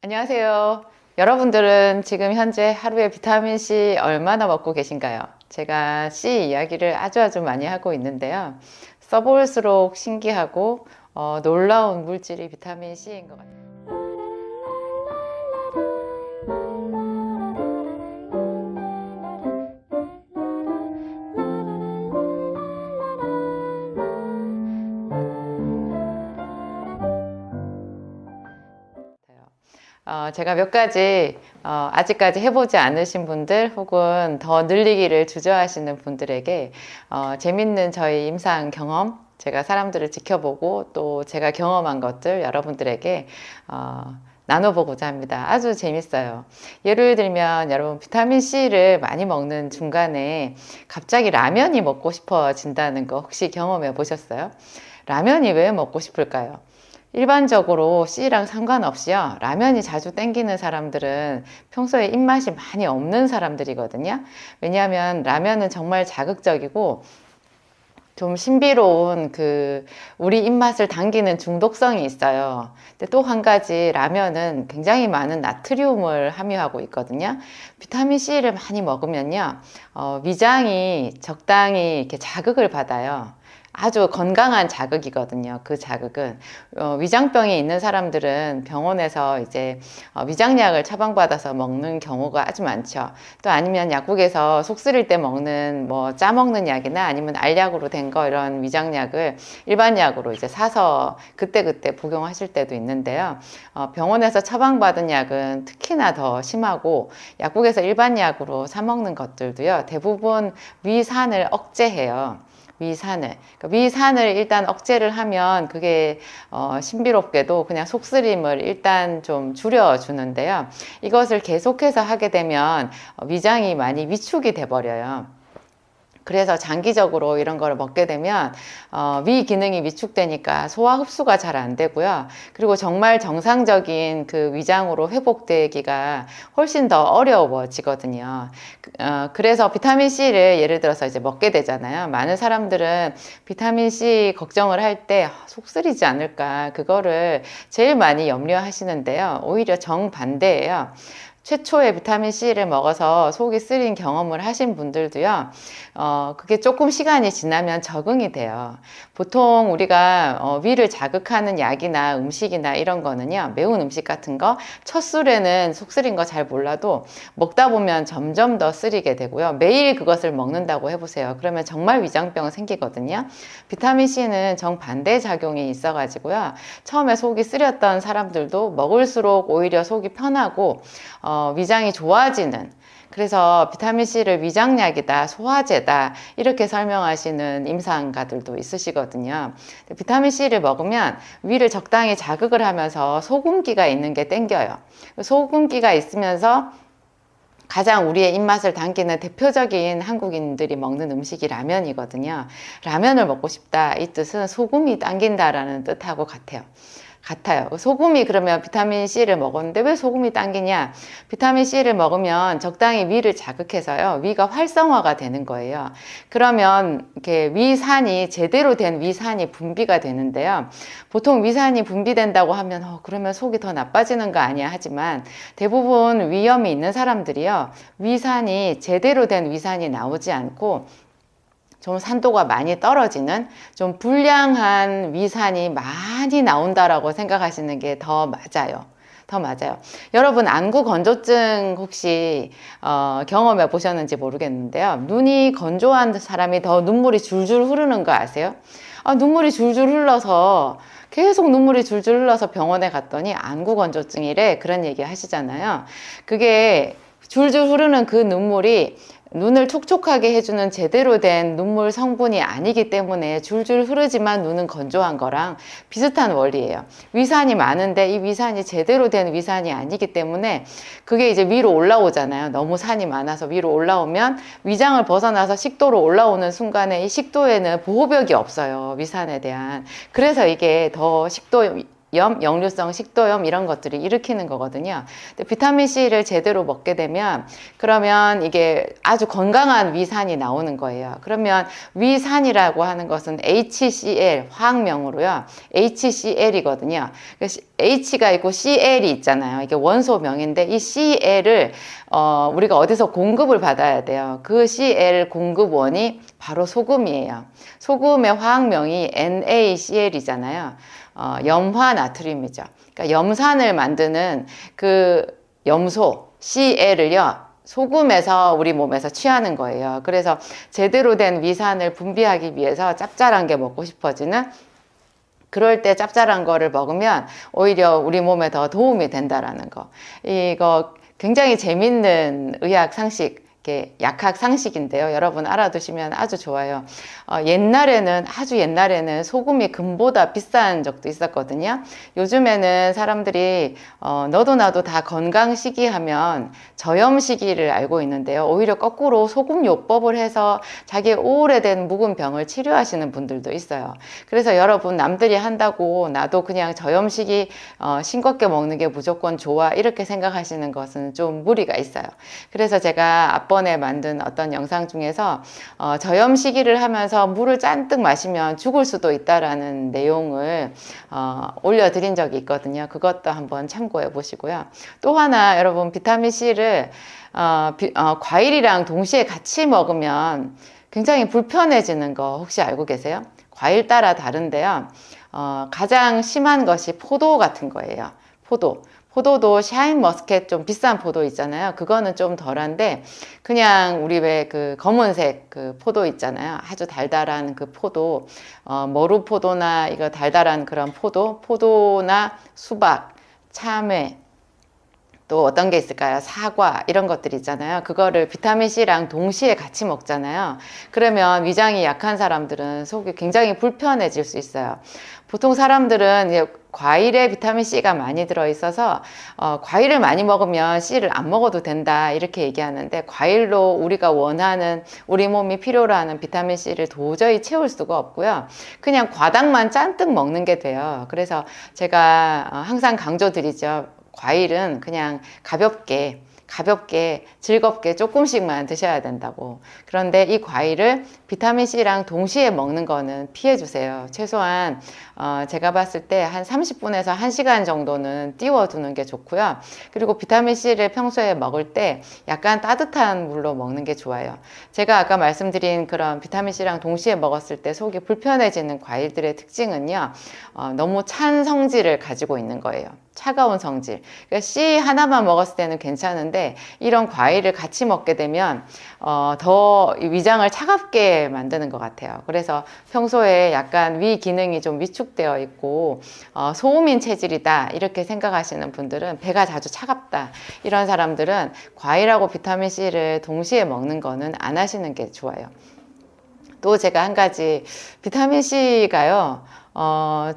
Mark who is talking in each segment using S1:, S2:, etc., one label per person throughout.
S1: 안녕하세요. 여러분들은 지금 현재 하루에 비타민C 얼마나 먹고 계신가요? 제가 C 이야기를 아주 많이 하고 있는데요. 써볼수록 신기하고 놀라운 물질이 비타민C인 것 같아요. 제가 몇 가지 아직까지 해보지 않으신 분들 혹은 더 늘리기를 주저하시는 분들에게 재밌는 저희 임상 경험, 제가 사람들을 지켜보고 또 제가 경험한 것들 여러분들에게 나눠보고자 합니다. 아주 재밌어요. 예를 들면 여러분 비타민C를 많이 먹는 중간에 갑자기 라면이 먹고 싶어진다는 거 혹시 경험해 보셨어요? 라면이 왜 먹고 싶을까요? 일반적으로 C랑 상관없이요. 라면이 자주 땡기는 사람들은 평소에 입맛이 많이 없는 사람들이거든요. 왜냐하면 라면은 정말 자극적이고 좀 신비로운 우리 입맛을 당기는 중독성이 있어요. 근데 또 한 가지 라면은 굉장히 많은 나트륨을 함유하고 있거든요. 비타민C를 많이 먹으면요. 위장이 적당히 이렇게 자극을 받아요. 아주 건강한 자극이거든요. 그 자극은 위장병이 있는 사람들은 병원에서 이제 위장약을 처방받아서 먹는 경우가 아주 많죠. 또 아니면 약국에서 속 쓰릴 때 먹는 뭐 짜먹는 약이나 아니면 알약으로 된 거 이런 위장약을 일반 약으로 이제 사서 그때그때 복용하실 때도 있는데요. 병원에서 처방받은 약은 특히나 더 심하고 약국에서 일반 약으로 사 먹는 것들도요. 대부분 위산을 억제해요. 위산을 일단 억제를 하면 그게 신비롭게도 그냥 속쓰림을 일단 좀 줄여주는데요. 이것을 계속해서 하게 되면 위장이 많이 위축이 돼 버려요. 그래서 장기적으로 이런 걸 먹게 되면 위 기능이 위축되니까 소화 흡수가 잘 안 되고요. 그리고 정말 정상적인 그 위장으로 회복되기가 훨씬 더 어려워지거든요. 그래서 비타민C를 예를 들어서 이제 먹게 되잖아요. 많은 사람들은 비타민C 걱정을 할 때 속 쓰리지 않을까 그거를 제일 많이 염려하시는데요. 오히려 정반대예요. 최초에 비타민C를 먹어서 속이 쓰린 경험을 하신 분들도요, 그게 조금 시간이 지나면 적응이 돼요. 보통 우리가 위를 자극하는 약이나 음식이나 이런 거는요, 매운 음식 같은 거, 첫 술에는 속 쓰린 거 잘 몰라도 먹다 보면 점점 더 쓰리게 되고요. 매일 그것을 먹는다고 해보세요. 그러면 정말 위장병 생기거든요. 비타민C는 정반대 작용이 있어가지고요. 처음에 속이 쓰렸던 사람들도 먹을수록 오히려 속이 편하고, 위장이 좋아지는, 그래서 비타민C를 위장약이다, 소화제다 이렇게 설명하시는 임상가들도 있으시거든요. 비타민C를 먹으면 위를 적당히 자극을 하면서 소금기가 있는 게 땡겨요. 소금기가 있으면서 가장 우리의 입맛을 당기는 대표적인 한국인들이 먹는 음식이 라면이거든요. 라면을 먹고 싶다, 이 뜻은 소금이 당긴다라는 뜻하고 같아요. 소금이 그러면 비타민C를 먹었는데 왜 소금이 당기냐? 비타민C를 먹으면 적당히 위를 자극해서요. 위가 활성화가 되는 거예요. 그러면 이렇게 제대로 된 위산이 분비가 되는데요. 보통 위산이 분비된다고 하면 그러면 속이 더 나빠지는 거 아니야? 하지만 대부분 위염이 있는 사람들이요. 제대로 된 위산이 나오지 않고 좀 산도가 많이 떨어지는 좀 불량한 위산이 많이 나온다라고 생각하시는 게 더 맞아요. 여러분 안구 건조증 혹시 경험해 보셨는지 모르겠는데요. 눈이 건조한 사람이 더 눈물이 줄줄 흐르는 거 아세요? 눈물이 줄줄 흘러서 계속 눈물이 줄줄 흘러서 병원에 갔더니 안구 건조증이래, 그런 얘기 하시잖아요. 그게 줄줄 흐르는 그 눈물이 눈을 촉촉하게 해주는 제대로 된 눈물 성분이 아니기 때문에 줄줄 흐르지만 눈은 건조한 거랑 비슷한 원리예요. 위산이 많은데 이 위산이 제대로 된 위산이 아니기 때문에 그게 이제 위로 올라오잖아요. 너무 산이 많아서 위로 올라오면 위장을 벗어나서 식도로 올라오는 순간에 이 식도에는 보호벽이 없어요. 위산에 대한. 그래서 이게 더 역류성 식도염 이런 것들이 일으키는 거거든요. 근데 비타민 C를 제대로 먹게 되면 그러면 이게 아주 건강한 위산이 나오는 거예요. 그러면 위산이라고 하는 것은 HCl 화학명으로요. HCl이거든요. H가 있고 Cl이 있잖아요. 이게 원소명인데 이 Cl을 우리가 어디서 공급을 받아야 돼요. 그 Cl 공급원이 바로 소금이에요. 소금의 화학명이 NaCl이잖아요. 염화 나트륨이죠. 그러니까 염산을 만드는 그 염소 Cl을요. 소금에서 우리 몸에서 취하는 거예요. 그래서 제대로 된 위산을 분비하기 위해서 짭짤한 게 먹고 싶어지는, 그럴 때 짭짤한 거를 먹으면 오히려 우리 몸에 더 도움이 된다라는 거. 이거 굉장히 재밌는 의학 상식, 이렇게 약학 상식인데요. 여러분 알아두시면 아주 좋아요. 옛날에는, 아주 옛날에는 소금이 금보다 비싼 적도 있었거든요. 요즘에는 사람들이 너도 나도 다 건강식이 하면 저염식이를 알고 있는데요. 오히려 거꾸로 소금요법을 해서 자기의 오래된 묵은 병을 치료하시는 분들도 있어요. 그래서 여러분, 남들이 한다고 나도 그냥 저염식이 싱겁게 먹는 게 무조건 좋아 이렇게 생각하시는 것은 좀 무리가 있어요. 그래서 제가 앞번에 만든 어떤 영상 중에서 저염식이를 하면서 물을 잔뜩 마시면 죽을 수도 있다라는 내용을 올려드린 적이 있거든요. 그것도 한번 참고해 보시고요. 또 하나, 여러분, 비타민C를 과일이랑 동시에 같이 먹으면 굉장히 불편해지는 거 혹시 알고 계세요? 과일 따라 다른데요. 가장 심한 것이 포도 같은 거예요. 포도도 샤인 머스켓, 좀 비싼 포도 있잖아요. 그거는 좀 덜한데, 그냥 우리 왜 그 검은색 그 포도 있잖아요. 아주 달달한 그 포도, 머루 포도나 이거 달달한 그런 포도나 수박, 참외, 또 어떤 게 있을까요? 사과, 이런 것들 있잖아요. 그거를 비타민C랑 동시에 같이 먹잖아요. 그러면 위장이 약한 사람들은 속이 굉장히 불편해질 수 있어요. 보통 사람들은 과일에 비타민C가 많이 들어있어서 과일을 많이 먹으면 C를 안 먹어도 된다 이렇게 얘기하는데, 과일로 우리가 원하는, 우리 몸이 필요로 하는 비타민C를 도저히 채울 수가 없고요. 그냥 과당만 잔뜩 먹는 게 돼요. 그래서 제가 항상 강조드리죠. 과일은 그냥 가볍게 즐겁게 조금씩만 드셔야 된다고. 그런데 이 과일을 비타민C랑 동시에 먹는 거는 피해 주세요. 최소한 제가 봤을 때 한 30분에서 1시간 정도는 띄워두는 게 좋고요. 그리고 비타민C를 평소에 먹을 때 약간 따뜻한 물로 먹는 게 좋아요. 제가 아까 말씀드린 그런 비타민C랑 동시에 먹었을 때 속이 불편해지는 과일들의 특징은요, 너무 찬 성질을 가지고 있는 거예요. 차가운 성질. 그러니까 C 하나만 먹었을 때는 괜찮은데, 이런 과일을 같이 먹게 되면 더 위장을 차갑게 만드는 것 같아요. 그래서 평소에 약간 위 기능이 좀 위축되어 있고 소음인 체질이다 이렇게 생각하시는 분들은, 배가 자주 차갑다 이런 사람들은 과일하고 비타민C를 동시에 먹는 거는 안 하시는 게 좋아요. 또 제가 한 가지, 비타민C가요,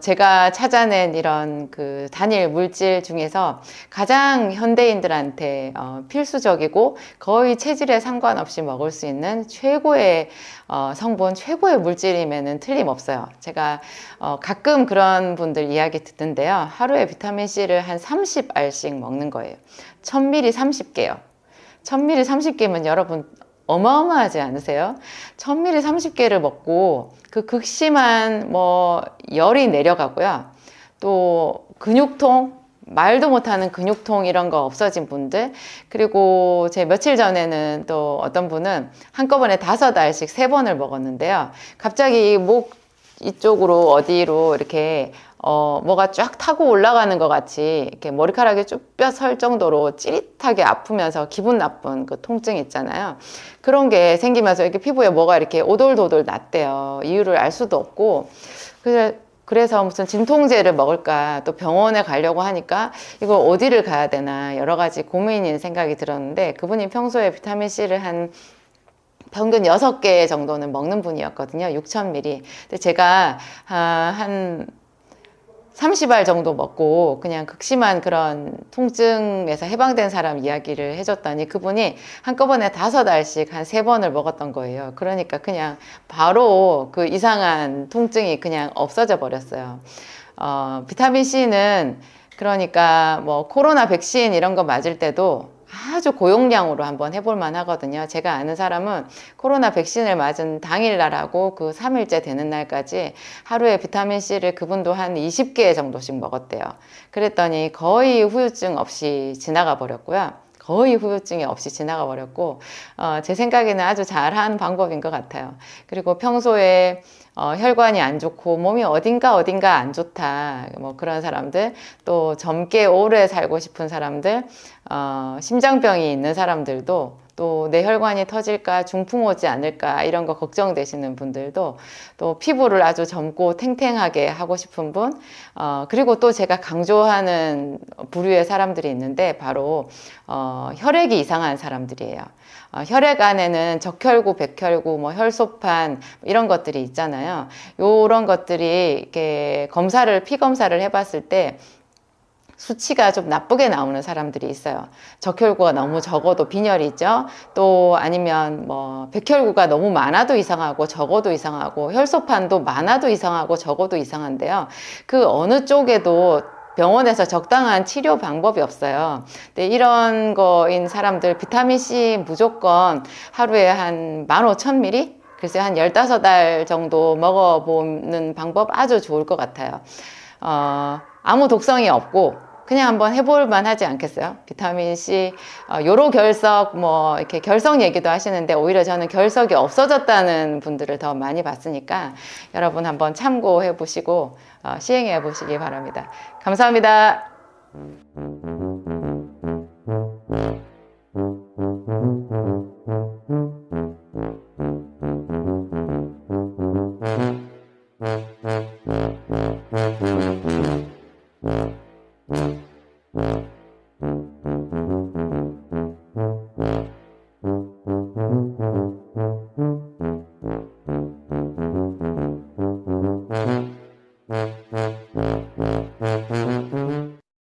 S1: 제가 찾아낸 이런 그 단일 물질 중에서 가장 현대인들한테 필수적이고 거의 체질에 상관없이 먹을 수 있는 최고의 성분, 최고의 물질임에는 틀림없어요. 제가 가끔 그런 분들 이야기 듣는데요. 하루에 비타민C를 한 30알씩 먹는 거예요. 1000ml 30개요. 1000ml 30개면 여러분 어마어마하지 않으세요? 1000ml 30개를 먹고 그 극심한 열이 내려가고요. 또 근육통, 말도 못하는 근육통 이런 거 없어진 분들, 그리고 제 며칠 전에는 또 어떤 분은 한꺼번에 5알씩 3번을 먹었는데요. 갑자기 목 이쪽으로 어디로 이렇게 뭐가 쫙 타고 올라가는 것 같이 이렇게 머리카락이 쭈뼛 설 정도로 찌릿하게 아프면서 기분 나쁜 그 통증 있잖아요. 그런 게 생기면서 이렇게 피부에 뭐가 이렇게 오돌도돌 났대요. 이유를 알 수도 없고. 그래서 무슨 진통제를 먹을까, 또 병원에 가려고 하니까 이거 어디를 가야 되나 여러 가지 고민인 생각이 들었는데, 그분이 평소에 비타민C를 한 평균 6개 정도는 먹는 분이었거든요. 6000ml. 근데 제가 한 30알 정도 먹고 그냥 극심한 그런 통증에서 해방된 사람 이야기를 해줬더니, 그분이 한꺼번에 5알씩 한 3번을 먹었던 거예요. 그러니까 그냥 바로 그 이상한 통증이 그냥 없어져 버렸어요. 비타민 C는 그러니까 뭐 코로나 백신 이런 거 맞을 때도 아주 고용량으로 한번 해볼 만 하거든요. 제가 아는 사람은 코로나 백신을 맞은 당일날하고 그 3일째 되는 날까지 하루에 비타민C를 그분도 한 20개 정도씩 먹었대요. 그랬더니 거의 후유증 없이 지나가 버렸고요. 거의 후유증이 없이 지나가 버렸고, 제 생각에는 아주 잘한 방법인 것 같아요. 그리고 평소에 혈관이 안 좋고 몸이 어딘가 안 좋다, 뭐 그런 사람들, 또 젊게 오래 살고 싶은 사람들, 심장병이 있는 사람들도 또 내 혈관이 터질까, 중풍 오지 않을까 이런 거 걱정되시는 분들도, 또 피부를 아주 젊고 탱탱하게 하고 싶은 분, 그리고 또 제가 강조하는 부류의 사람들이 있는데 바로 혈액이 이상한 사람들이에요. 혈액 안에는 적혈구, 백혈구, 뭐 혈소판 이런 것들이 있잖아요. 요런 것들이 이렇게 피 검사를 해봤을 때 수치가 좀 나쁘게 나오는 사람들이 있어요. 적혈구가 너무 적어도 빈혈이죠. 또 아니면 뭐 백혈구가 너무 많아도 이상하고 적어도 이상하고, 혈소판도 많아도 이상하고 적어도 이상한데요. 그 어느 쪽에도 병원에서 적당한 치료 방법이 없어요. 근데 이런 거인 사람들 비타민C 무조건 하루에 한 15,000ml? 글쎄 한 15알 정도 먹어보는 방법 아주 좋을 것 같아요. 아무 독성이 없고 그냥 한번 해볼 만 하지 않겠어요? 비타민C, 요로 결석, 뭐, 이렇게 결석 얘기도 하시는데, 오히려 저는 결석이 없어졌다는 분들을 더 많이 봤으니까, 여러분 한번 참고해 보시고, 시행해 보시기 바랍니다. 감사합니다.